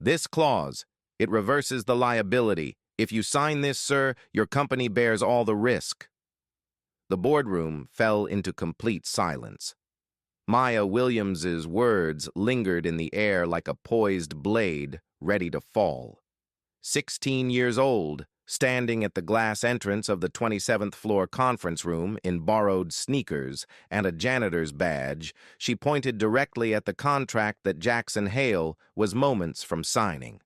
This clause, it reverses the liability. If you sign this, sir, your company bears all the risk. The boardroom fell into complete silence. Maya Williams's words lingered in the air like a poised blade ready to fall. 16 years old, standing at the glass entrance of the 27th floor conference room in borrowed sneakers and a janitor's badge, she pointed directly at the contract that Jackson Hale was moments from signing.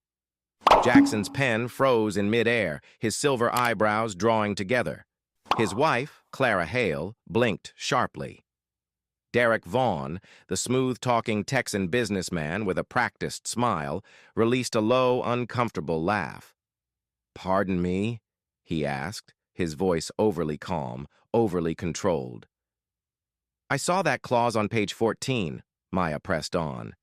Jackson's pen froze in midair, his silver eyebrows drawing together. His wife, Clara Hale, blinked sharply. Derek Vaughn, the smooth-talking Texan businessman with a practiced smile, released a low, uncomfortable laugh. "Pardon me?" he asked, his voice overly calm, overly controlled. "I saw that clause on page 14, Maya pressed on.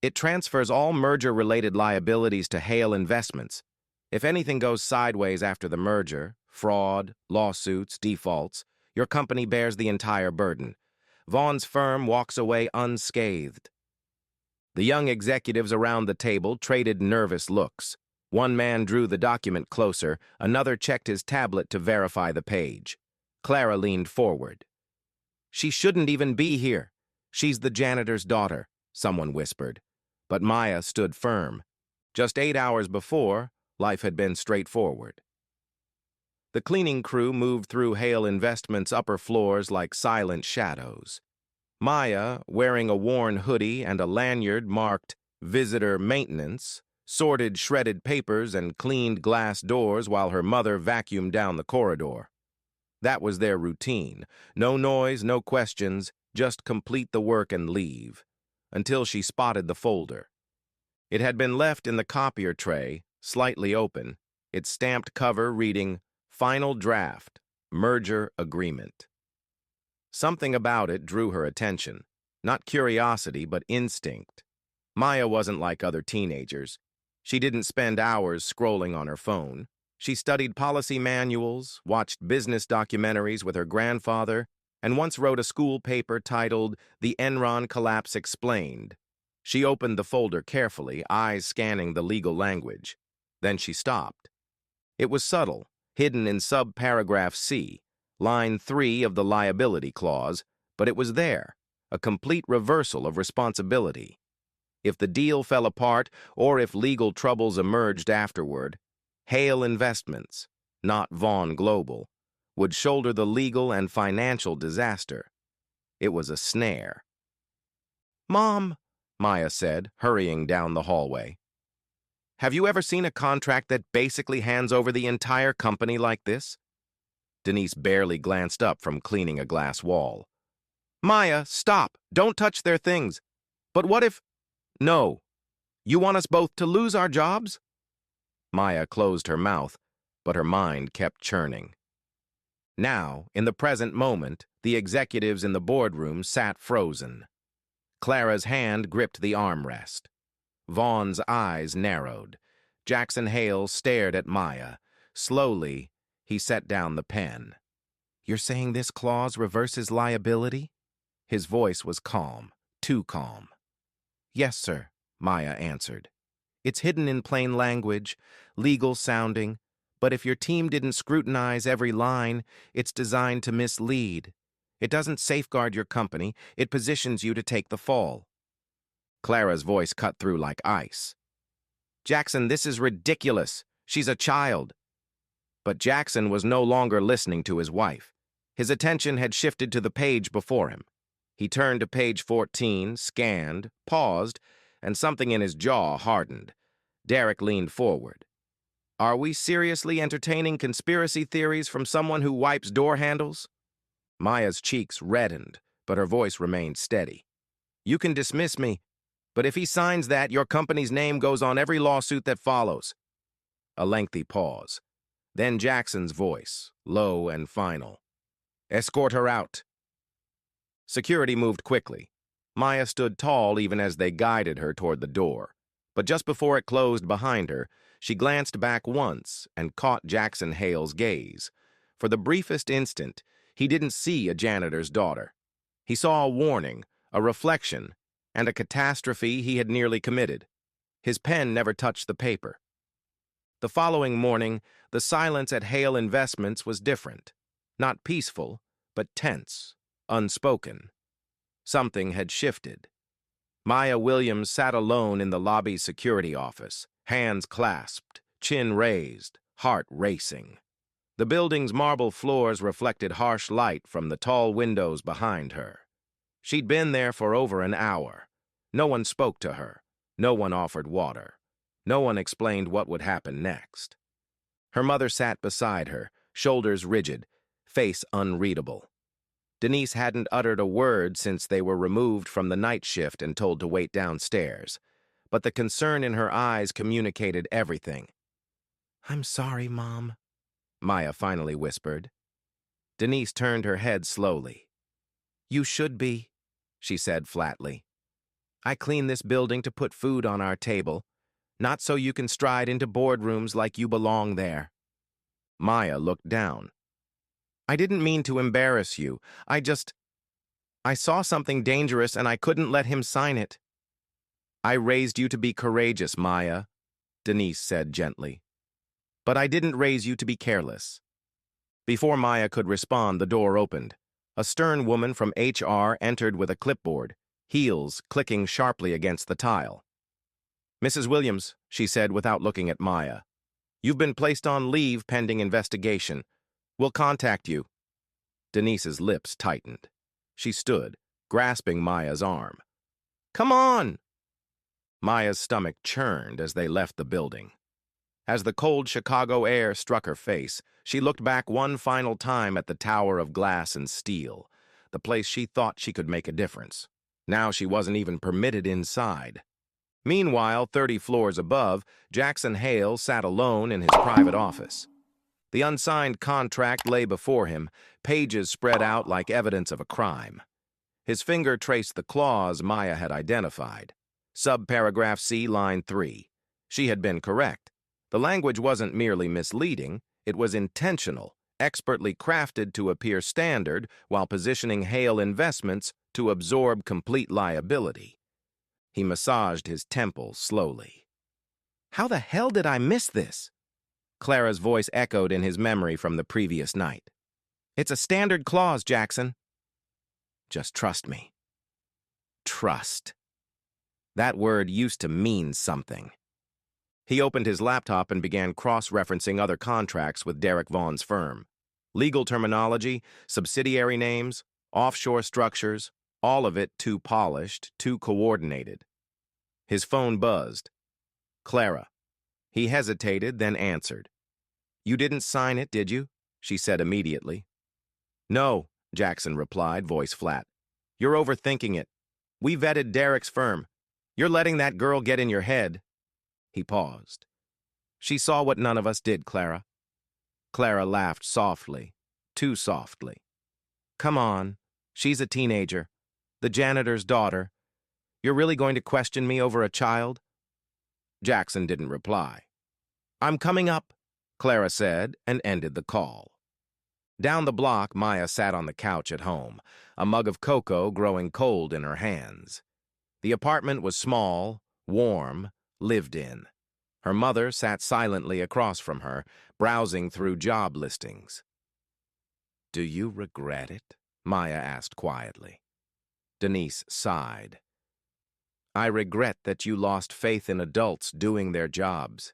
"It transfers all merger-related liabilities to Hale Investments. If anything goes sideways after the merger, fraud, lawsuits, defaults, your company bears the entire burden. Vaughn's firm walks away unscathed." The young executives around the table traded nervous looks. One man drew the document closer, another checked his tablet to verify the page. Clara leaned forward. "She shouldn't even be here. She's the janitor's daughter," someone whispered. But Maya stood firm. Just 8 hours before, life had been straightforward. The cleaning crew moved through Hale Investments' upper floors like silent shadows. Maya, wearing a worn hoodie and a lanyard marked Visitor Maintenance, sorted shredded papers and cleaned glass doors while her mother vacuumed down the corridor. That was their routine. No noise, no questions, just complete the work and leave. Until she spotted the folder. It had been left in the copier tray, slightly open, its stamped cover reading, "Final Draft, Merger Agreement." Something about it drew her attention. Not curiosity, but instinct. Maya wasn't like other teenagers. She didn't spend hours scrolling on her phone. She studied policy manuals, watched business documentaries with her grandfather, and once wrote a school paper titled "The Enron Collapse Explained." She opened the folder carefully, eyes scanning the legal language. Then she stopped. It was subtle, hidden in subparagraph C, line 3 of the liability clause, but it was there, a complete reversal of responsibility. If the deal fell apart, or if legal troubles emerged afterward, Hale Investments, not Vaughn Global, would shoulder the legal and financial disaster. It was a snare. "Mom," Maya said, hurrying down the hallway. "Have you ever seen a contract that basically hands over the entire company like this?" Denise barely glanced up from cleaning a glass wall. "Maya, stop! Don't touch their things! But what if—" "No. You want us both to lose our jobs?" Maya closed her mouth, but her mind kept churning. Now, in the present moment, the executives in the boardroom sat frozen. Clara's hand gripped the armrest. Vaughn's eyes narrowed. Jackson Hale stared at Maya. Slowly, he set down the pen. "You're saying this clause reverses liability?" His voice was calm, too calm. "Yes, sir," Maya answered. "It's hidden in plain language, legal sounding, but if your team didn't scrutinize every line, it's designed to mislead. It doesn't safeguard your company, it positions you to take the fall." Clara's voice cut through like ice. "Jackson, this is ridiculous. She's a child." But Jackson was no longer listening to his wife. His attention had shifted to the page before him. He turned to page 14, scanned, paused, and something in his jaw hardened. Derek leaned forward. "Are we seriously entertaining conspiracy theories from someone who wipes door handles?" Maya's cheeks reddened, but her voice remained steady. "You can dismiss me, but if he signs that, your company's name goes on every lawsuit that follows." A lengthy pause. Then Jackson's voice, low and final. "Escort her out." Security moved quickly. Maya stood tall even as they guided her toward the door. But just before it closed behind her, she glanced back once and caught Jackson Hale's gaze. For the briefest instant, he didn't see a janitor's daughter. He saw a warning, a reflection, and a catastrophe he had nearly committed. His pen never touched the paper. The following morning, the silence at Hale Investments was different. Not peaceful, but tense, unspoken. Something had shifted. Maya Williams sat alone in the lobby security office, hands clasped, chin raised, heart racing. The building's marble floors reflected harsh light from the tall windows behind her. She'd been there for over an hour. No one spoke to her. No one offered water. No one explained what would happen next. Her mother sat beside her, shoulders rigid, face unreadable. Denise hadn't uttered a word since they were removed from the night shift and told to wait downstairs, but the concern in her eyes communicated everything. "I'm sorry, Mom," Maya finally whispered. Denise turned her head slowly. "You should be," she said flatly. "I clean this building to put food on our table, not so you can stride into boardrooms like you belong there." Maya looked down. "I didn't mean to embarrass you. I saw something dangerous and I couldn't let him sign it." "I raised you to be courageous, Maya," Denise said gently. "But I didn't raise you to be careless." Before Maya could respond, the door opened. A stern woman from HR entered with a clipboard, heels clicking sharply against the tile. "Mrs. Williams," she said without looking at Maya, "you've been placed on leave pending investigation. We'll contact you." Denise's lips tightened. She stood, grasping Maya's arm. "Come on!" Maya's stomach churned as they left the building. As the cold Chicago air struck her face, she looked back one final time at the tower of glass and steel, the place she thought she could make a difference. Now she wasn't even permitted inside. Meanwhile, 30 floors above, Jackson Hale sat alone in his private office. The unsigned contract lay before him, pages spread out like evidence of a crime. His finger traced the clause Maya had identified. Subparagraph C, line 3. She had been correct. The language wasn't merely misleading, it was intentional, expertly crafted to appear standard while positioning Hale Investments to absorb complete liability. He massaged his temple slowly. "How the hell did I miss this?" Clara's voice echoed in his memory from the previous night. "It's a standard clause, Jackson." "Just trust me." Trust. That word used to mean something. He opened his laptop and began cross-referencing other contracts with Derek Vaughn's firm. Legal terminology, subsidiary names, offshore structures, all of it too polished, too coordinated. His phone buzzed. "Clara." He hesitated, then answered. "You didn't sign it, did you?" she said immediately. "No," Jackson replied, voice flat. "You're overthinking it. We vetted Derek's firm. You're letting that girl get in your head." He paused. "She saw what none of us did, Clara." Clara laughed softly, too softly. "Come on. She's a teenager. The janitor's daughter. You're really going to question me over a child?" Jackson didn't reply. "I'm coming up," Clara said, and ended the call. Down the block, Maya sat on the couch at home, a mug of cocoa growing cold in her hands. The apartment was small, warm, lived in. Her mother sat silently across from her, browsing through job listings. "Do you regret it?" Maya asked quietly. Denise sighed. "I regret that you lost faith in adults doing their jobs."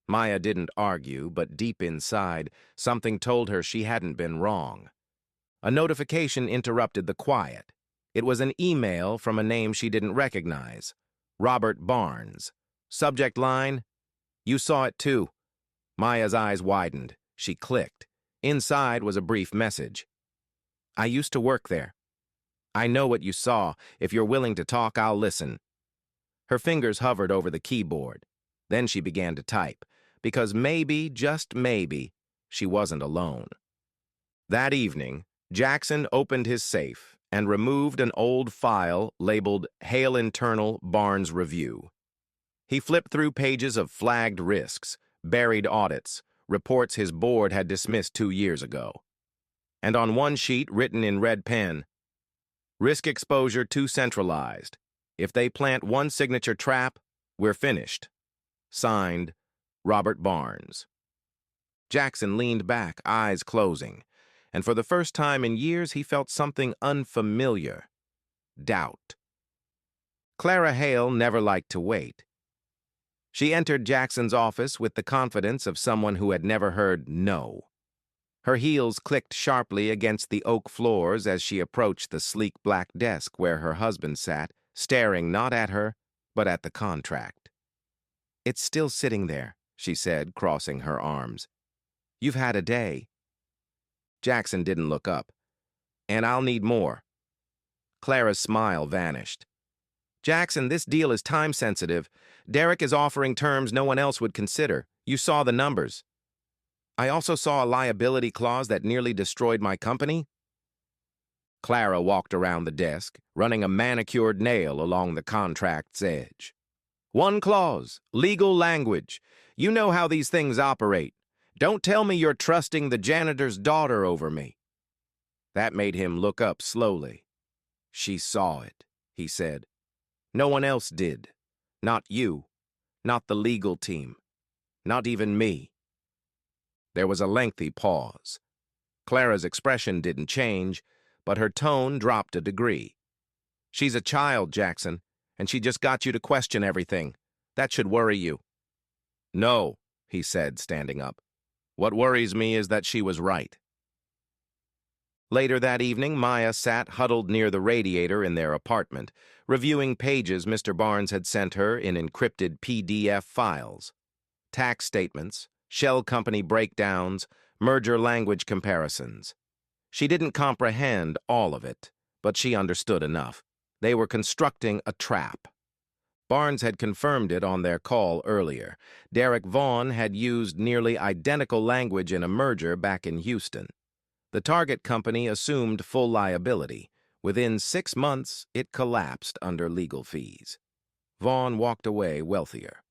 Maya didn't argue, but deep inside, something told her she hadn't been wrong. A notification interrupted the quiet. It was an email from a name she didn't recognize. Robert Barnes. Subject line, "You saw it too." Maya's eyes widened. She clicked. Inside was a brief message. "I used to work there. I know what you saw. If you're willing to talk, I'll listen." Her fingers hovered over the keyboard. Then she began to type, because maybe, just maybe, she wasn't alone. That evening, Jackson opened his safe and removed an old file labeled Hale Internal Barnes Review. He flipped through pages of flagged risks, buried audits, reports his board had dismissed 2 years ago. And on one sheet, written in red pen, "Risk exposure too centralized. If they plant one signature trap, We're finished. Signed, Robert Barnes. Jackson leaned back, eyes closing, and for the first time in years he felt something unfamiliar. Doubt. Clara Hale never liked to wait. She entered Jackson's office with the confidence of someone who had never heard no. Her heels clicked sharply against the oak floors as she approached the sleek black desk where her husband sat, staring not at her, but at the contract. "It's still sitting there," she said, crossing her arms. "You've had a day." Jackson didn't look up. "And I'll need more." Clara's smile vanished. "Jackson, this deal is time-sensitive. Derek is offering terms no one else would consider. You saw the numbers." "I also saw a liability clause that nearly destroyed my company." Clara walked around the desk, running a manicured nail along the contract's edge. "One clause, legal language. You know how these things operate. Don't tell me you're trusting the janitor's daughter over me." That made him look up slowly. "She saw it," he said. "No one else did. Not you. Not the legal team. Not even me." There was a lengthy pause. Clara's expression didn't change, but her tone dropped a degree. "She's a child, Jackson, and she just got you to question everything. That should worry you." "No," he said, standing up. "What worries me is that she was right." Later that evening, Maya sat huddled near the radiator in their apartment, reviewing pages Mr. Barnes had sent her in encrypted PDF files. Tax statements, shell company breakdowns, merger language comparisons. She didn't comprehend all of it, but she understood enough. They were constructing a trap. Barnes had confirmed it on their call earlier. Derek Vaughn had used nearly identical language in a merger back in Houston. The target company assumed full liability. Within 6 months, it collapsed under legal fees. Vaughn walked away wealthier.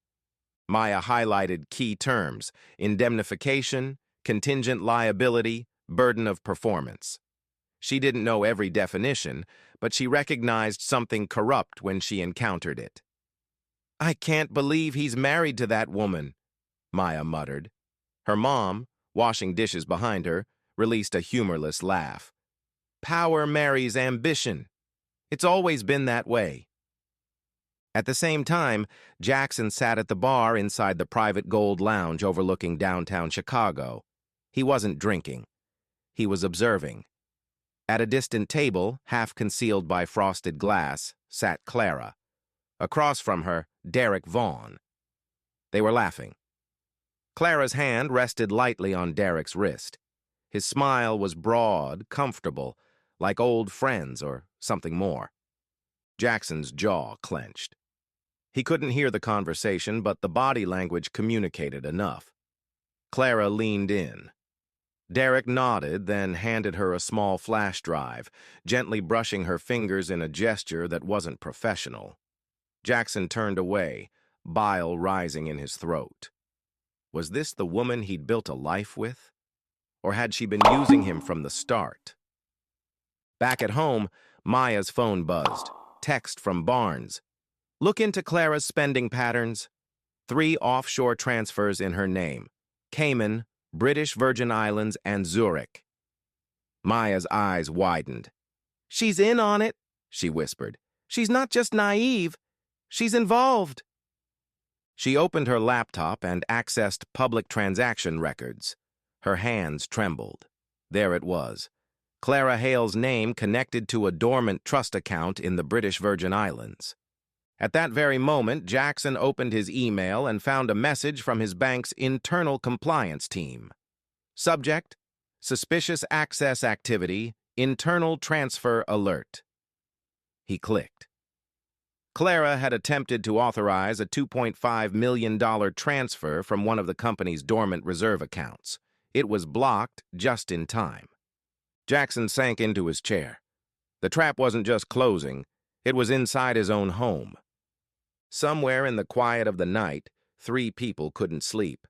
Maya highlighted key terms: indemnification, contingent liability, burden of performance. She didn't know every definition, but she recognized something corrupt when she encountered it. "I can't believe he's married to that woman," Maya muttered. Her mom, washing dishes behind her, released a humorless laugh. "Power marries ambition. It's always been that way." At the same time, Jackson sat at the bar inside the private gold lounge overlooking downtown Chicago. He wasn't drinking. He was observing. At a distant table, half concealed by frosted glass, sat Clara. Across from her, Derek Vaughn. They were laughing. Clara's hand rested lightly on Derek's wrist. His smile was broad, comfortable, like old friends or something more. Jackson's jaw clenched. He couldn't hear the conversation, but the body language communicated enough. Clara leaned in. Derek nodded, then handed her a small flash drive, gently brushing her fingers in a gesture that wasn't professional. Jackson turned away, bile rising in his throat. Was this the woman he'd built a life with? Or had she been using him from the start? Back at home, Maya's phone buzzed. Text from Barnes. "Look into Clara's spending patterns. 3 offshore transfers in her name: Cayman, British Virgin Islands, and Zurich." Maya's eyes widened. "She's in on it," she whispered. "She's not just naive. She's involved." She opened her laptop and accessed public transaction records. Her hands trembled. There it was. Clara Hale's name connected to a dormant trust account in the British Virgin Islands. At that very moment, Jackson opened his email and found a message from his bank's internal compliance team. Subject: Suspicious access activity, internal transfer alert. He clicked. Clara had attempted to authorize a $2.5 million transfer from one of the company's dormant reserve accounts. It was blocked just in time. Jackson sank into his chair. The trap wasn't just closing, it was inside his own home. Somewhere in the quiet of the night, 3 people couldn't sleep.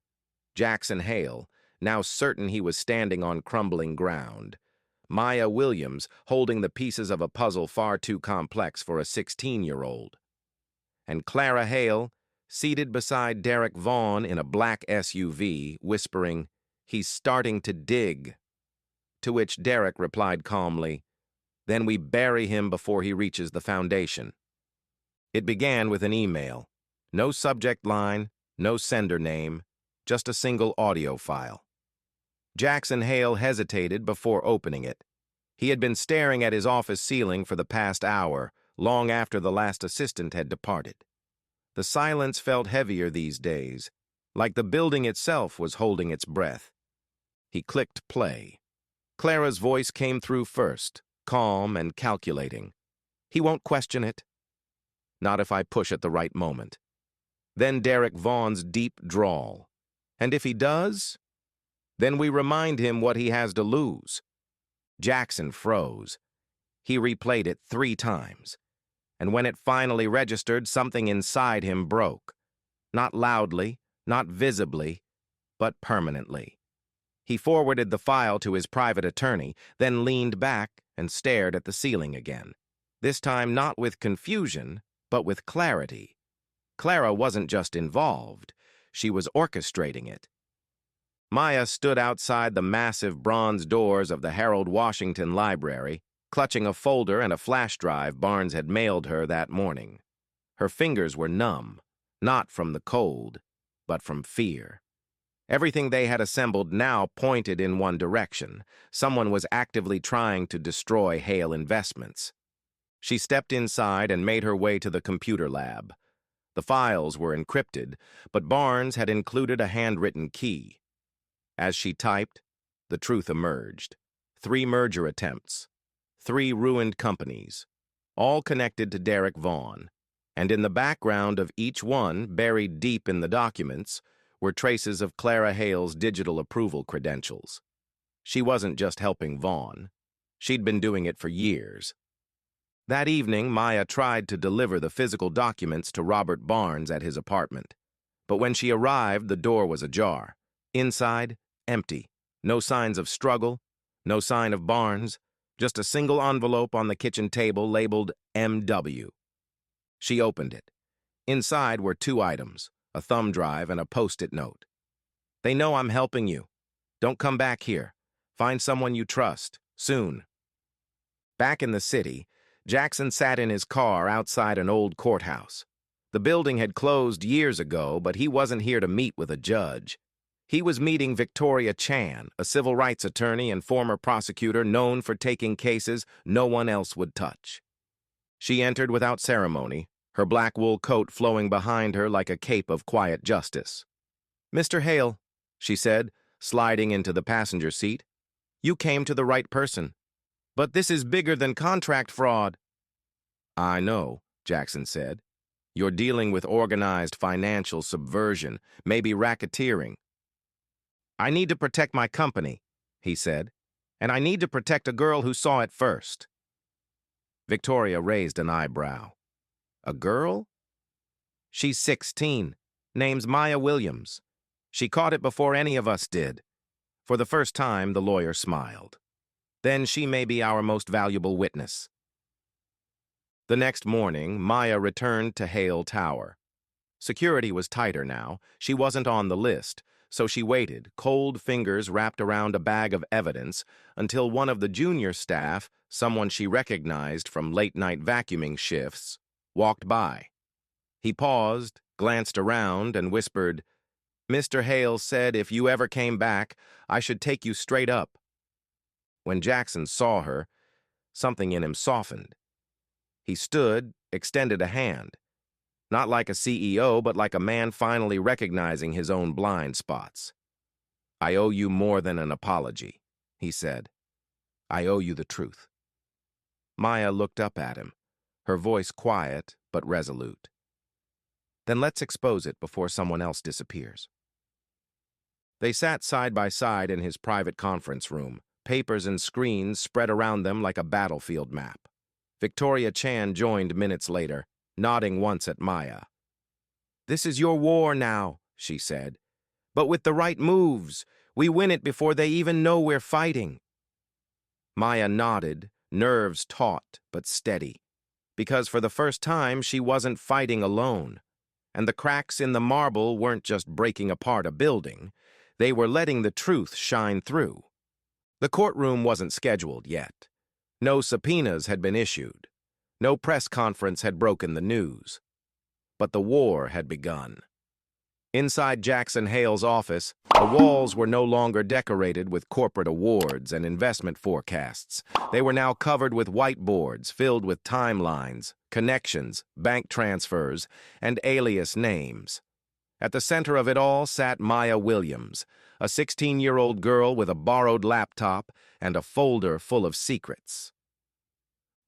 Jackson Hale, now certain he was standing on crumbling ground. Maya Williams, holding the pieces of a puzzle far too complex for a 16-year-old. And Clara Hale, seated beside Derek Vaughn in a black SUV, whispering, "He's starting to dig." To which Derek replied calmly, "Then we bury him before he reaches the foundation." It began with an email. No subject line, no sender name, just a single audio file. Jackson Hale hesitated before opening it. He had been staring at his office ceiling for the past hour, long after the last assistant had departed. The silence felt heavier these days, like the building itself was holding its breath. He clicked play. Clara's voice came through first, calm and calculating. "He won't question it." "Not if I push at the right moment." Then Derek Vaughn's deep drawl. "And if he does? Then we remind him what he has to lose." Jackson froze. He replayed it 3 times. And when it finally registered, something inside him broke. Not loudly, not visibly, but permanently. He forwarded the file to his private attorney, then leaned back and stared at the ceiling again. This time not with confusion, but with clarity. Clara wasn't just involved, she was orchestrating it. Maya stood outside the massive bronze doors of the Harold Washington Library, clutching a folder and a flash drive Barnes had mailed her that morning. Her fingers were numb, not from the cold, but from fear. Everything they had assembled now pointed in one direction. Someone was actively trying to destroy Hale Investments. She stepped inside and made her way to the computer lab. The files were encrypted, but Barnes had included a handwritten key. As she typed, the truth emerged. 3 merger attempts. 3 ruined companies, all connected to Derek Vaughn, and in the background of each one, buried deep in the documents, were traces of Clara Hale's digital approval credentials. She wasn't just helping Vaughn. She'd been doing it for years. That evening, Maya tried to deliver the physical documents to Robert Barnes at his apartment. But when she arrived, the door was ajar. Inside, empty. No signs of struggle, no sign of Barnes. Just a single envelope on the kitchen table labeled MW. She opened it. Inside were 2 items, a thumb drive and a post-it note. "They know I'm helping you. Don't come back here. Find someone you trust, soon." Back in the city, Jackson sat in his car outside an old courthouse. The building had closed years ago, but he wasn't here to meet with a judge. He was meeting Victoria Chan, a civil rights attorney and former prosecutor known for taking cases no one else would touch. She entered without ceremony, her black wool coat flowing behind her like a cape of quiet justice. "Mr. Hale," she said, sliding into the passenger seat, "you came to the right person. But this is bigger than contract fraud." "I know," Jackson said. "You're dealing with organized financial subversion, maybe racketeering." "I need to protect my company," he said, "and I need to protect a girl who saw it first." Victoria raised an eyebrow. "A girl?" "She's 16. Name's Maya Williams. She caught it before any of us did." For the first time, the lawyer smiled. "Then she may be our most valuable witness." The next morning, Maya returned to Hale Tower. Security was tighter now. She wasn't on the list, so she waited, cold fingers wrapped around a bag of evidence, until one of the junior staff, someone she recognized from late-night vacuuming shifts, walked by. He paused, glanced around, and whispered, "Mr. Hale said if you ever came back, I should take you straight up." When Jackson saw her, something in him softened. He stood, extended a hand. Not like a CEO, but like a man finally recognizing his own blind spots. "I owe you more than an apology," he said. "I owe you the truth." Maya looked up at him, her voice quiet but resolute. "Then let's expose it before someone else disappears." They sat side by side in his private conference room, papers and screens spread around them like a battlefield map. Victoria Chan joined minutes later, nodding once at Maya. "This is your war now," she said. "But with the right moves, we win it before they even know we're fighting." Maya nodded, nerves taut but steady, because for the first time she wasn't fighting alone. And the cracks in the marble weren't just breaking apart a building, they were letting the truth shine through. The courtroom wasn't scheduled yet. No subpoenas had been issued. No press conference had broken the news. But the war had begun. Inside Jackson Hale's office, the walls were no longer decorated with corporate awards and investment forecasts. They were now covered with whiteboards filled with timelines, connections, bank transfers, and alias names. At the center of it all sat Maya Williams, a 16-year-old girl with a borrowed laptop and a folder full of secrets.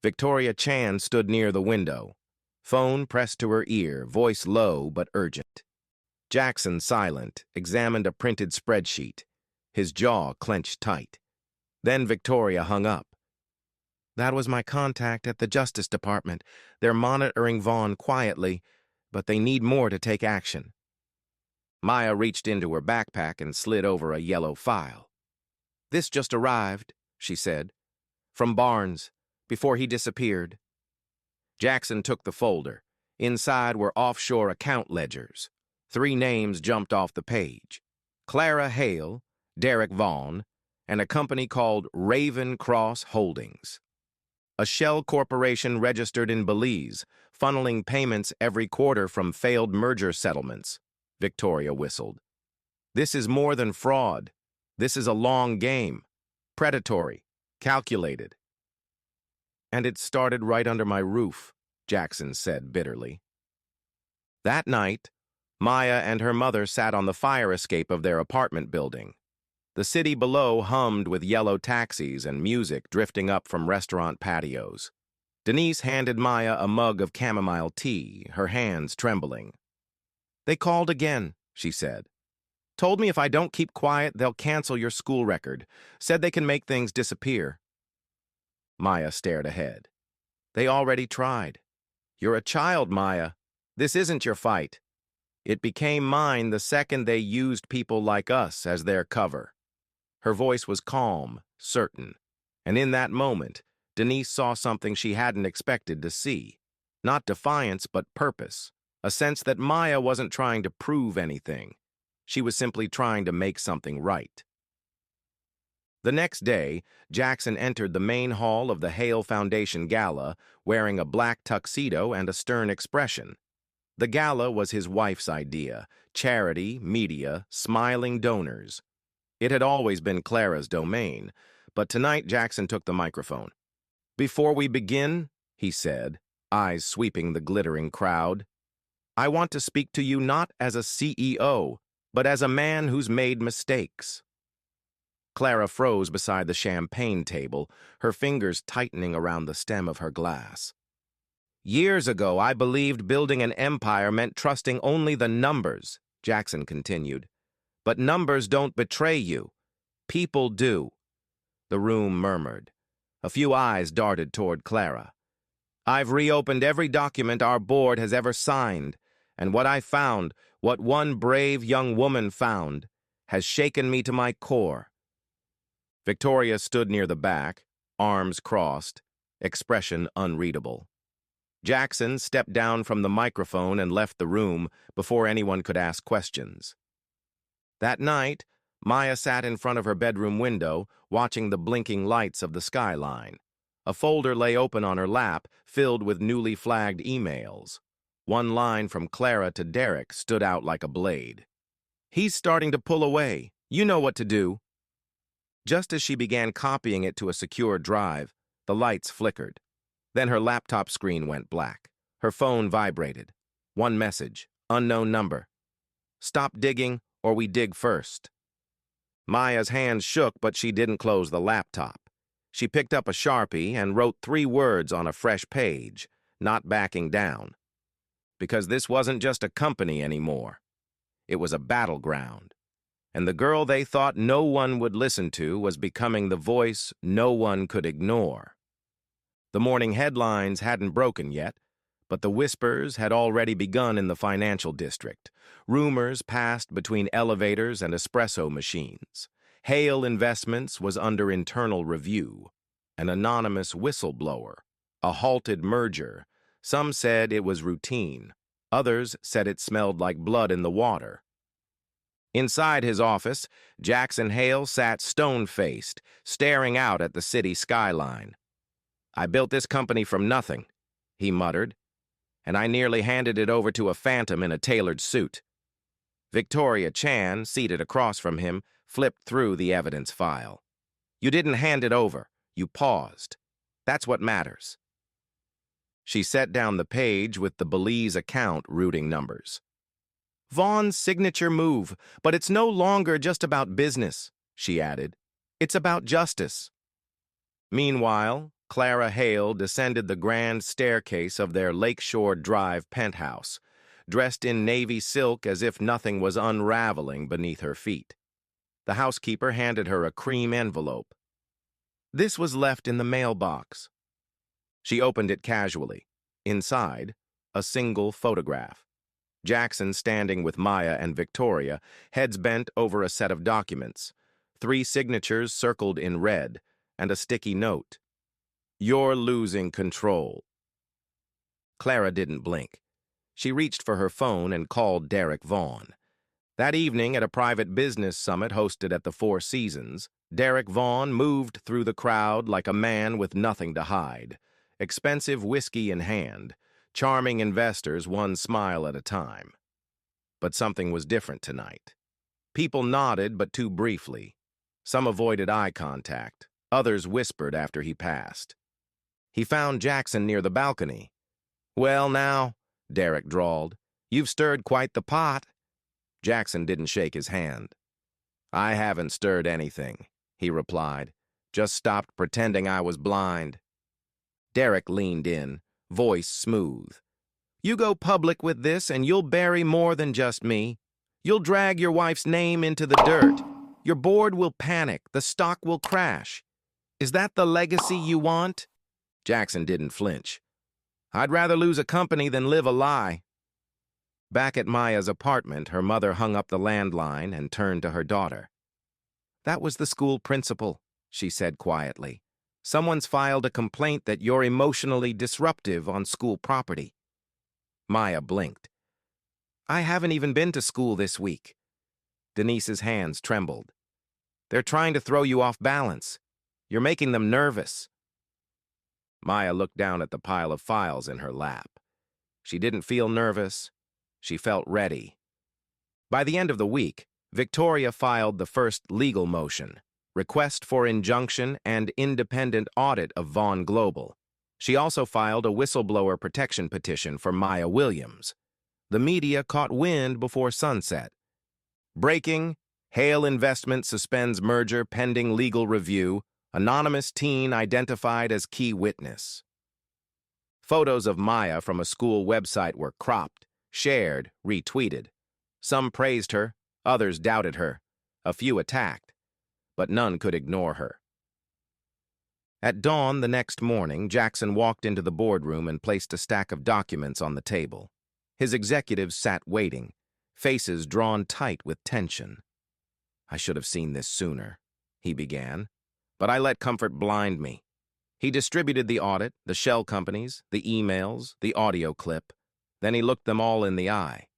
Victoria Chan stood near the window, phone pressed to her ear, voice low but urgent. Jackson, silent, examined a printed spreadsheet, his jaw clenched tight. Then Victoria hung up. "That was my contact at the Justice Department. They're monitoring Vaughn quietly, but they need more to take action." Maya reached into her backpack and slid over a yellow file. "This just arrived," she said, "from Barnes, before he disappeared." Jackson took the folder. Inside were offshore account ledgers. 3 names jumped off the page: Clara Hale, Derek Vaughn, and a company called Raven Cross Holdings. A shell corporation registered in Belize, funneling payments every quarter from failed merger settlements. Victoria whistled. "This is more than fraud. This is a long game. Predatory. Calculated." "And it started right under my roof," Jackson said bitterly. That night, Maya and her mother sat on the fire escape of their apartment building. The city below hummed with yellow taxis and music drifting up from restaurant patios. Denise handed Maya a mug of chamomile tea, her hands trembling. "They called again," she said. "Told me if I don't keep quiet, they'll cancel your school record. Said they can make things disappear." Maya stared ahead. "They already tried. You're a child, Maya. This isn't your fight. It became mine the second they used people like us as their cover." Her voice was calm, certain, and in that moment, Denise saw something she hadn't expected to see. Not defiance, but purpose, a sense that Maya wasn't trying to prove anything. She was simply trying to make something right. The next day, Jackson entered the main hall of the Hale Foundation Gala wearing a black tuxedo and a stern expression. The gala was his wife's idea: charity, media, smiling donors. It had always been Clara's domain, but tonight Jackson took the microphone. "Before we begin," he said, eyes sweeping the glittering crowd, "I want to speak to you not as a CEO, but as a man who's made mistakes." Clara froze beside the champagne table, her fingers tightening around the stem of her glass. "Years ago, I believed building an empire meant trusting only the numbers," Jackson continued. "But numbers don't betray you. People do." The room murmured. A few eyes darted toward Clara. "I've reopened every document our board has ever signed, and what I found, what one brave young woman found, has shaken me to my core." Victoria stood near the back, arms crossed, expression unreadable. Jackson stepped down from the microphone and left the room before anyone could ask questions. That night, Maya sat in front of her bedroom window, watching the blinking lights of the skyline. A folder lay open on her lap, filled with newly flagged emails. One line from Clara to Derek stood out like a blade. "He's starting to pull away. You know what to do." Just as she began copying it to a secure drive, the lights flickered. Then her laptop screen went black. Her phone vibrated. One message, unknown number. "Stop digging, or we dig first." Maya's hands shook, but she didn't close the laptop. She picked up a Sharpie and wrote 3 words on a fresh page, not backing down. Because this wasn't just a company anymore. It was a battleground. And the girl they thought no one would listen to was becoming the voice no one could ignore. The morning headlines hadn't broken yet, but the whispers had already begun in the financial district. Rumors passed between elevators and espresso machines. Hale Investments was under internal review. An anonymous whistleblower. A halted merger. Some said it was routine. Others said it smelled like blood in the water. Inside his office, Jackson Hale sat stone-faced, staring out at the city skyline. "I built this company from nothing," he muttered, "and I nearly handed it over to a phantom in a tailored suit." Victoria Chan, seated across from him, flipped through the evidence file. "You didn't hand it over. You paused. That's what matters." She set down the page with the Belize account routing numbers. "Vaughn's signature move, but it's no longer just about business," she added. "It's about justice." Meanwhile, Clara Hale descended the grand staircase of their Lakeshore Drive penthouse, dressed in navy silk as if nothing was unraveling beneath her feet. The housekeeper handed her a cream envelope. "This was left in the mailbox." She opened it casually. Inside, a single photograph. Jackson standing with Maya and Victoria, heads bent over a set of documents, 3 signatures circled in red, and a sticky note. "You're losing control." Clara didn't blink. She reached for her phone and called Derek Vaughn. That evening at a private business summit hosted at the Four Seasons, Derek Vaughn moved through the crowd like a man with nothing to hide, expensive whiskey in hand, charming investors one smile at a time. But something was different tonight. People nodded, but too briefly. Some avoided eye contact. Others whispered after he passed. He found Jackson near the balcony. "Well now," Derek drawled, "you've stirred quite the pot." Jackson didn't shake his hand. "I haven't stirred anything," he replied. "Just stopped pretending I was blind." Derek leaned in, voice smooth. "You go public with this and you'll bury more than just me. You'll drag your wife's name into the dirt. Your board will panic. The stock will crash. Is that the legacy you want?" Jackson didn't flinch. "I'd rather lose a company than live a lie." Back at Maya's apartment, her mother hung up the landline and turned to her daughter. "That was the school principal," she said quietly. "Someone's filed a complaint that you're emotionally disruptive on school property." Maya blinked. "I haven't even been to school this week." Denise's hands trembled. "They're trying to throw you off balance. You're making them nervous." Maya looked down at the pile of files in her lap. She didn't feel nervous. She felt ready. By the end of the week, Victoria filed the first legal motion, request for injunction and independent audit of Vaughn Global. She also filed a whistleblower protection petition for Maya Williams. The media caught wind before sunset. Breaking: Hale Investment suspends merger pending legal review. Anonymous teen identified as key witness. Photos of Maya from a school website were cropped, shared, retweeted. Some praised her, others doubted her. A few attacked, but none could ignore her. At dawn the next morning, Jackson walked into the boardroom and placed a stack of documents on the table. His executives sat waiting, faces drawn tight with tension. "I should have seen this sooner," he began, "but I let comfort blind me." He distributed the audit, the shell companies, the emails, the audio clip. Then he looked them all in the eye.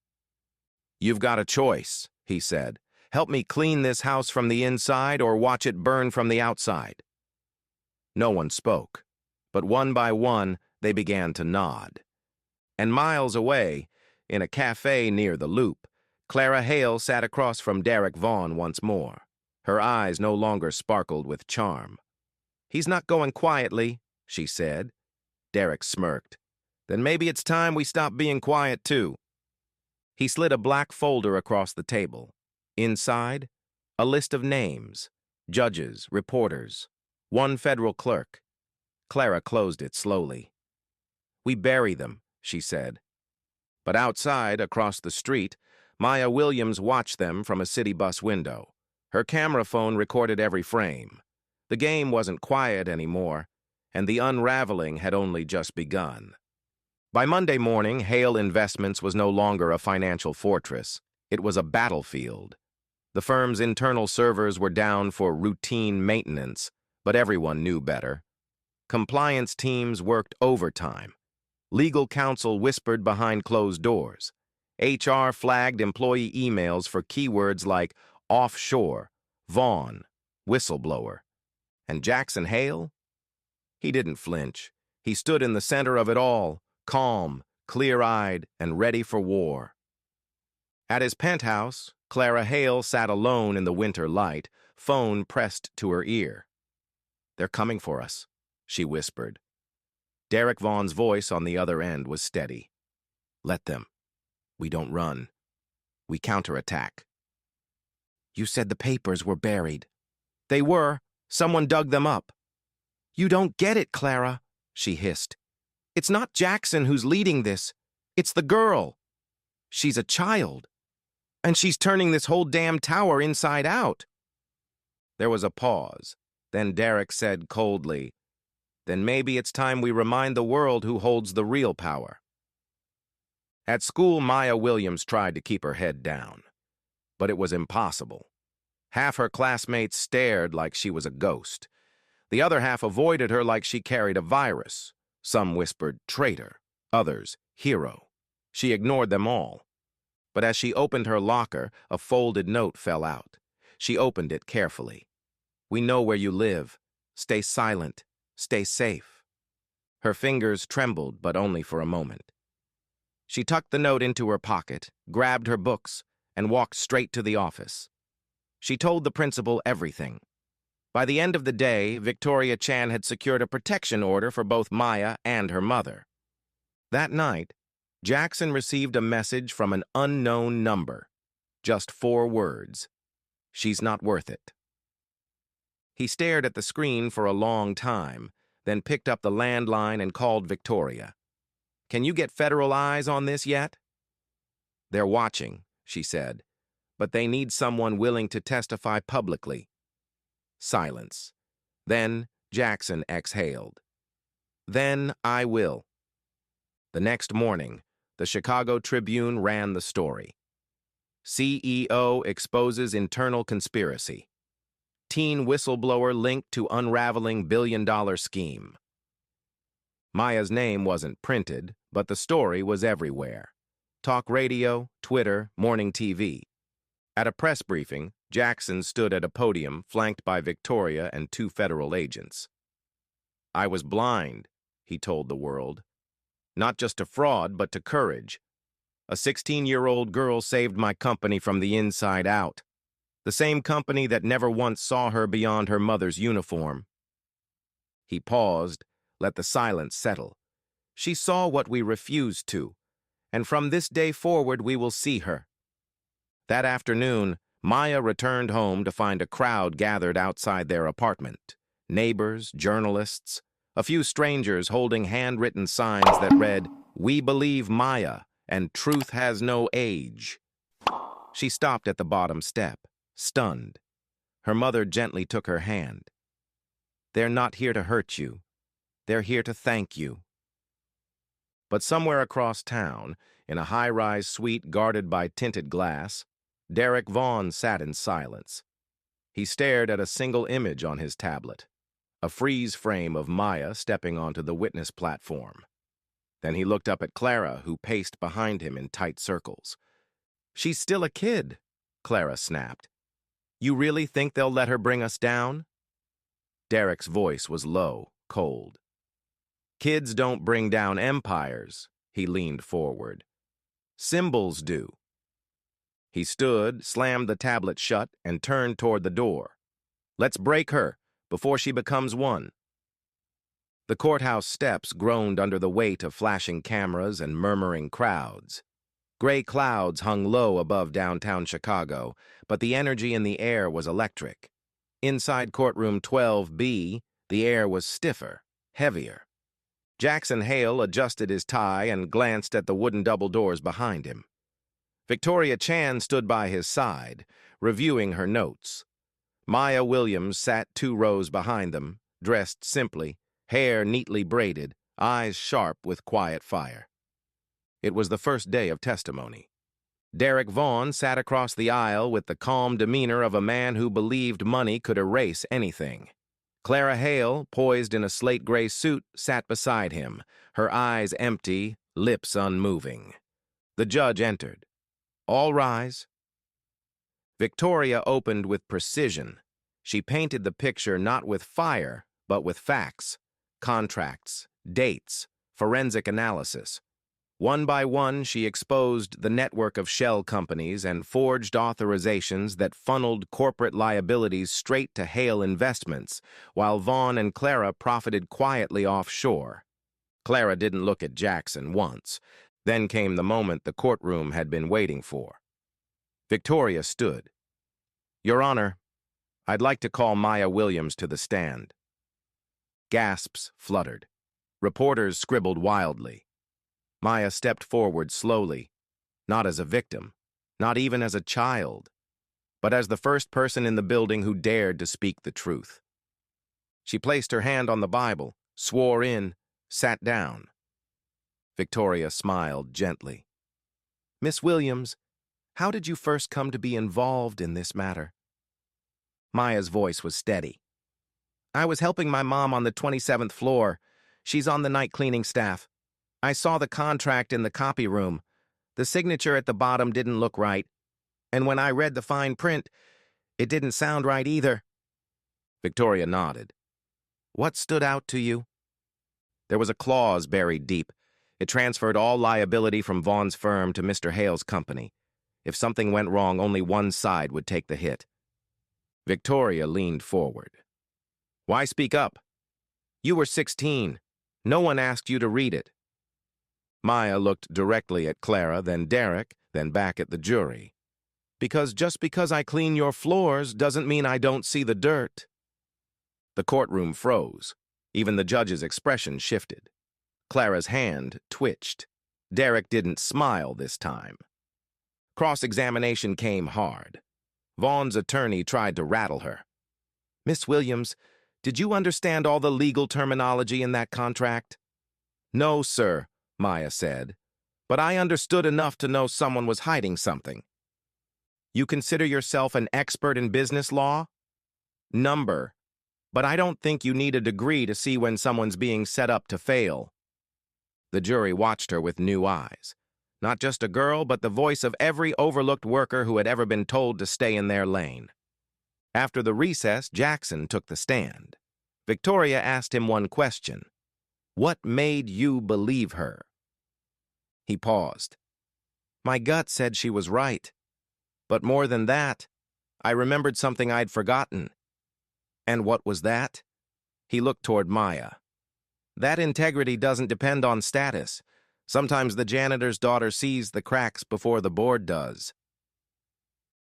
"You've got a choice," he said. "Help me clean this house from the inside or watch it burn from the outside." No one spoke, but one by one they began to nod. And miles away, in a cafe near the Loop, Clara Hale sat across from Derek Vaughn once more. Her eyes no longer sparkled with charm. "He's not going quietly," she said. Derek smirked. "Then maybe it's time we stop being quiet, too." He slid a black folder across the table. Inside, a list of names, judges, reporters, one federal clerk. Clara closed it slowly. "We bury them," she said. But outside, across the street, Maya Williams watched them from a city bus window. Her camera phone recorded every frame. The game wasn't quiet anymore, and the unraveling had only just begun. By Monday morning, Hale Investments was no longer a financial fortress. It was a battlefield. The firm's internal servers were down for routine maintenance, but everyone knew better. Compliance teams worked overtime. Legal counsel whispered behind closed doors. HR flagged employee emails for keywords like offshore, Vaughn, whistleblower. And Jackson Hale? He didn't flinch. He stood in the center of it all, calm, clear-eyed, and ready for war. At his penthouse, Clara Hale sat alone in the winter light, phone pressed to her ear. "They're coming for us," she whispered. Derek Vaughn's voice on the other end was steady. "Let them. We don't run. We counterattack." "You said the papers were buried." "They were. Someone dug them up." "You don't get it, Clara," she hissed. "It's not Jackson who's leading this. It's the girl. She's a child. And she's turning this whole damn tower inside out." There was a pause. Then Derek said coldly, "Then maybe it's time we remind the world who holds the real power." At school, Maya Williams tried to keep her head down. But it was impossible. Half her classmates stared like she was a ghost. The other half avoided her like she carried a virus. Some whispered traitor, others hero. She ignored them all. But as she opened her locker, a folded note fell out. She opened it carefully. "We know where you live. Stay silent. Stay safe." Her fingers trembled, but only for a moment. She tucked the note into her pocket, grabbed her books, and walked straight to the office. She told the principal everything. By the end of the day, Victoria Chan had secured a protection order for both Maya and her mother. That night, Jackson received a message from an unknown number. Just 4 words. "She's not worth it." He stared at the screen for a long time, then picked up the landline and called Victoria. "Can you get federal eyes on this yet?" "They're watching," she said, "but they need someone willing to testify publicly." Silence. Then Jackson exhaled. "Then I will." The next morning, the Chicago Tribune ran the story. CEO exposes internal conspiracy. Teen whistleblower linked to unraveling billion-dollar scheme. Maya's name wasn't printed, but the story was everywhere. Talk radio, Twitter, morning TV. At a press briefing, Jackson stood at a podium flanked by Victoria and 2 federal agents. "I was blind," he told the world. "Not just to fraud, but to courage. A 16-year-old girl saved my company from the inside out. The same company that never once saw her beyond her mother's uniform." He paused, let the silence settle. "She saw what we refused to, and from this day forward we will see her." That afternoon, Maya returned home to find a crowd gathered outside their apartment. Neighbors, journalists, a few strangers holding handwritten signs that read, "We believe Maya, and truth has no age." She stopped at the bottom step, stunned. Her mother gently took her hand. "They're not here to hurt you. They're here to thank you." But somewhere across town, in a high-rise suite guarded by tinted glass, Derek Vaughn sat in silence. He stared at a single image on his tablet, a freeze frame of Maya stepping onto the witness platform. Then he looked up at Clara, who paced behind him in tight circles. "She's still a kid," Clara snapped. "You really think they'll let her bring us down?" Derek's voice was low, cold. "Kids don't bring down empires," he leaned forward. "Symbols do." He stood, slammed the tablet shut, and turned toward the door. "Let's break her, before she becomes one." The courthouse steps groaned under the weight of flashing cameras and murmuring crowds. Gray clouds hung low above downtown Chicago, but the energy in the air was electric. Inside courtroom 12B, the air was stiffer, heavier. Jackson Hale adjusted his tie and glanced at the wooden double doors behind him. Victoria Chan stood by his side, reviewing her notes. Maya Williams sat 2 rows behind them, dressed simply, hair neatly braided, eyes sharp with quiet fire. It was the first day of testimony. Derek Vaughn sat across the aisle with the calm demeanor of a man who believed money could erase anything. Clara Hale, poised in a slate-gray suit, sat beside him, her eyes empty, lips unmoving. The judge entered. All rise. Victoria opened with precision. She painted the picture not with fire, but with facts, contracts, dates, forensic analysis. One by one, she exposed the network of shell companies and forged authorizations that funneled corporate liabilities straight to Hale Investments, while Vaughn and Clara profited quietly offshore. Clara didn't look at Jackson once. Then came the moment the courtroom had been waiting for. Victoria stood. "Your Honor, I'd like to call Maya Williams to the stand." Gasps fluttered. Reporters scribbled wildly. Maya stepped forward slowly, not as a victim, not even as a child, but as the first person in the building who dared to speak the truth. She placed her hand on the Bible, swore in, sat down. Victoria smiled gently. "Miss Williams, how did you first come to be involved in this matter?" Maya's voice was steady. "I was helping my mom on the 27th floor. She's on the night cleaning staff. I saw the contract in the copy room. The signature at the bottom didn't look right. And when I read the fine print, it didn't sound right either." Victoria nodded. "What stood out to you?" There was a clause buried deep. It transferred all liability from Vaughn's firm to Mr. Hale's company. If something went wrong, only one side would take the hit. Victoria leaned forward. "Why speak up? You were 16. No one asked you to read it." Maya looked directly at Clara, then Derek, then back at the jury. Just because I clean your floors doesn't mean I don't see the dirt." The courtroom froze. Even the judge's expression shifted. Clara's hand twitched. Derek didn't smile this time. Cross-examination came hard. Vaughn's attorney tried to rattle her. "Miss Williams, did you understand all the legal terminology in that contract?" "No, sir," Maya said, "but I understood enough to know someone was hiding something." "You consider yourself an expert in business law?" "Number. But I don't think you need a degree to see when someone's being set up to fail." The jury watched her with new eyes. Not just a girl, but the voice of every overlooked worker who had ever been told to stay in their lane. After the recess, Jackson took the stand. Victoria asked him one question. "What made you believe her?" He paused. "My gut said she was right. But more than that, I remembered something I'd forgotten." "And what was that?" He looked toward Maya. "That integrity doesn't depend on status. Sometimes the janitor's daughter sees the cracks before the board does."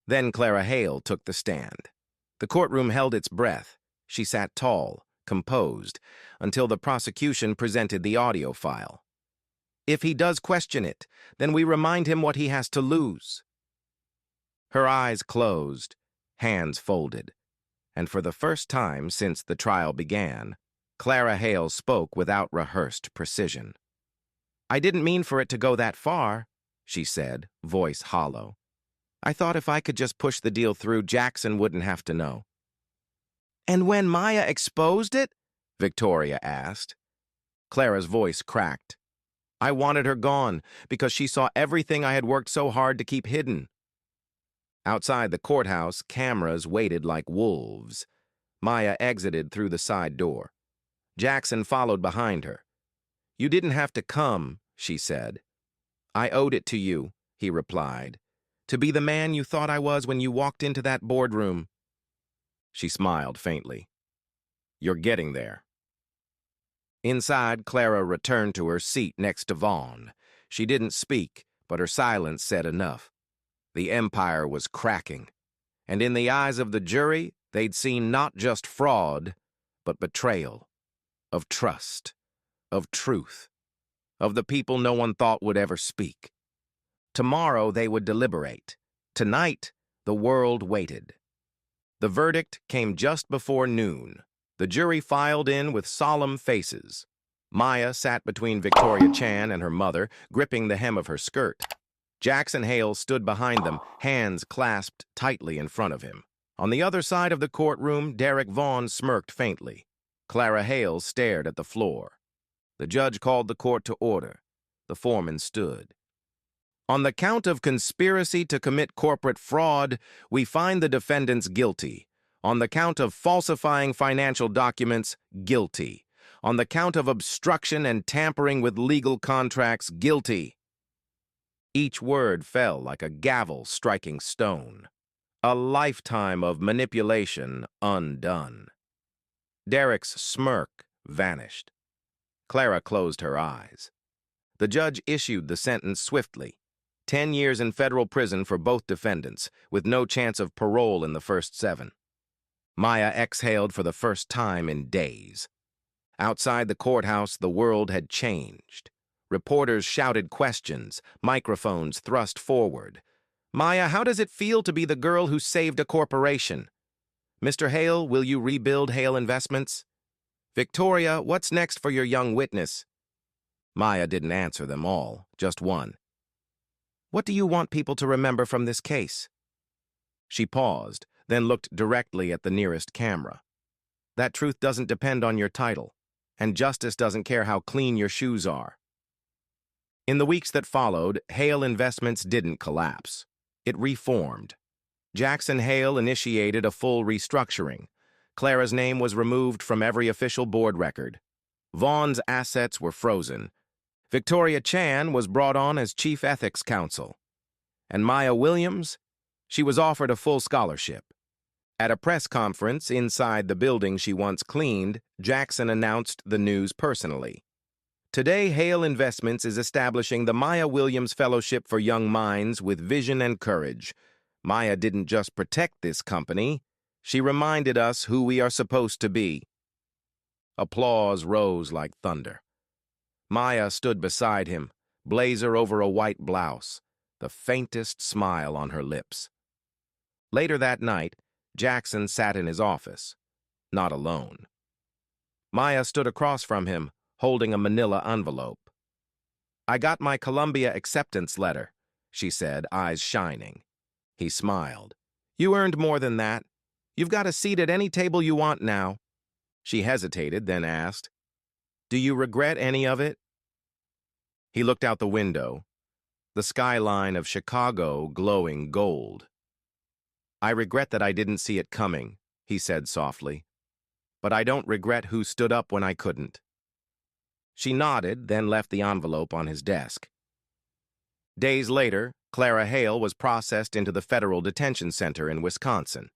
Then Clara Hale took the stand. The courtroom held its breath. She sat tall, composed, until the prosecution presented the audio file. "If he does question it, then we remind him what he has to lose." Her eyes closed, hands folded, and for the first time since the trial began, Clara Hale spoke without rehearsed precision. "I didn't mean for it to go that far," she said, voice hollow. "I thought if I could just push the deal through, Jackson wouldn't have to know." "And when Maya exposed it?" Victoria asked. Clara's voice cracked. "I wanted her gone because she saw everything I had worked so hard to keep hidden." Outside the courthouse, cameras waited like wolves. Maya exited through the side door. Jackson followed behind her. "You didn't have to come," she said. "I owed it to you," he replied, "to be the man you thought I was when you walked into that boardroom." She smiled faintly. "You're getting there." Inside, Clara returned to her seat next to Vaughn. She didn't speak, but her silence said enough. The empire was cracking, and in the eyes of the jury, they'd seen not just fraud, but betrayal, of trust, of truth, of the people no one thought would ever speak. Tomorrow they would deliberate. Tonight, the world waited. The verdict came just before noon. The jury filed in with solemn faces. Maya sat between Victoria Chan and her mother, gripping the hem of her skirt. Jackson Hale stood behind them, hands clasped tightly in front of him. On the other side of the courtroom, Derek Vaughn smirked faintly. Clara Hale stared at the floor. The judge called the court to order. The foreman stood. On the count of conspiracy to commit corporate fraud, we find the defendants guilty. On the count of falsifying financial documents, guilty. On the count of obstruction and tampering with legal contracts, guilty. Each word fell like a gavel striking stone. A lifetime of manipulation undone. Derek's smirk vanished. Clara closed her eyes. The judge issued the sentence swiftly. 10 years in federal prison for both defendants, with no chance of parole in the first 7. Maya exhaled for the first time in days. Outside the courthouse, the world had changed. Reporters shouted questions, microphones thrust forward. "Maya, how does it feel to be the girl who saved a corporation? Mr. Hale, will you rebuild Hale Investments? Victoria, what's next for your young witness?" Maya didn't answer them all, just one. "What do you want people to remember from this case?" She paused, then looked directly at the nearest camera. "That truth doesn't depend on your title, and justice doesn't care how clean your shoes are." In the weeks that followed, Hale Investments didn't collapse. It reformed. Jackson Hale initiated a full restructuring. Clara's name was removed from every official board record. Vaughn's assets were frozen. Victoria Chan was brought on as Chief Ethics Counsel. And Maya Williams? She was offered a full scholarship. At a press conference inside the building she once cleaned, Jackson announced the news personally. Today, Hale Investments is establishing the Maya Williams Fellowship for Young Minds with Vision and Courage. Maya didn't just protect this company, she reminded us who we are supposed to be. Applause rose like thunder. Maya stood beside him, blazer over a white blouse, the faintest smile on her lips. Later that night, Jackson sat in his office, not alone. Maya stood across from him, holding a manila envelope. "I got my Columbia acceptance letter," she said, eyes shining. He smiled. "You earned more than that. You've got a seat at any table you want now." She hesitated, then asked, "Do you regret any of it?" He looked out the window, the skyline of Chicago glowing gold. "I regret that I didn't see it coming," he said softly. "But I don't regret who stood up when I couldn't." She nodded, then left the envelope on his desk. Days later, Clara Hale was processed into the federal detention center in Wisconsin.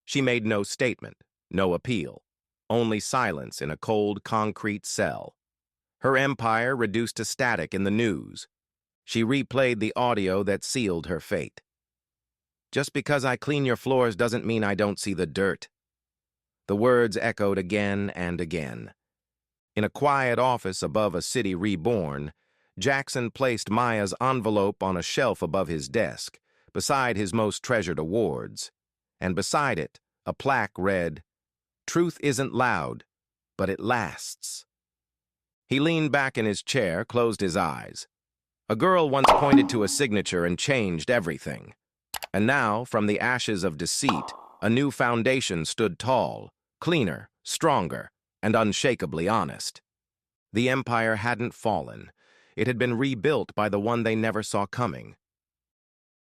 She made no statement, no appeal, only silence in a cold concrete cell. Her empire reduced to static in the news. She replayed the audio that sealed her fate. "Just because I clean your floors doesn't mean I don't see the dirt." The words echoed again and again. In a quiet office above a city reborn, Jackson placed Maya's envelope on a shelf above his desk, beside his most treasured awards. And beside it, a plaque read, "Truth isn't loud, but it lasts." He leaned back in his chair, closed his eyes. A girl once pointed to a signature and changed everything. And now, from the ashes of deceit, a new foundation stood tall, cleaner, stronger, and unshakably honest. The empire hadn't fallen. It had been rebuilt by the one they never saw coming.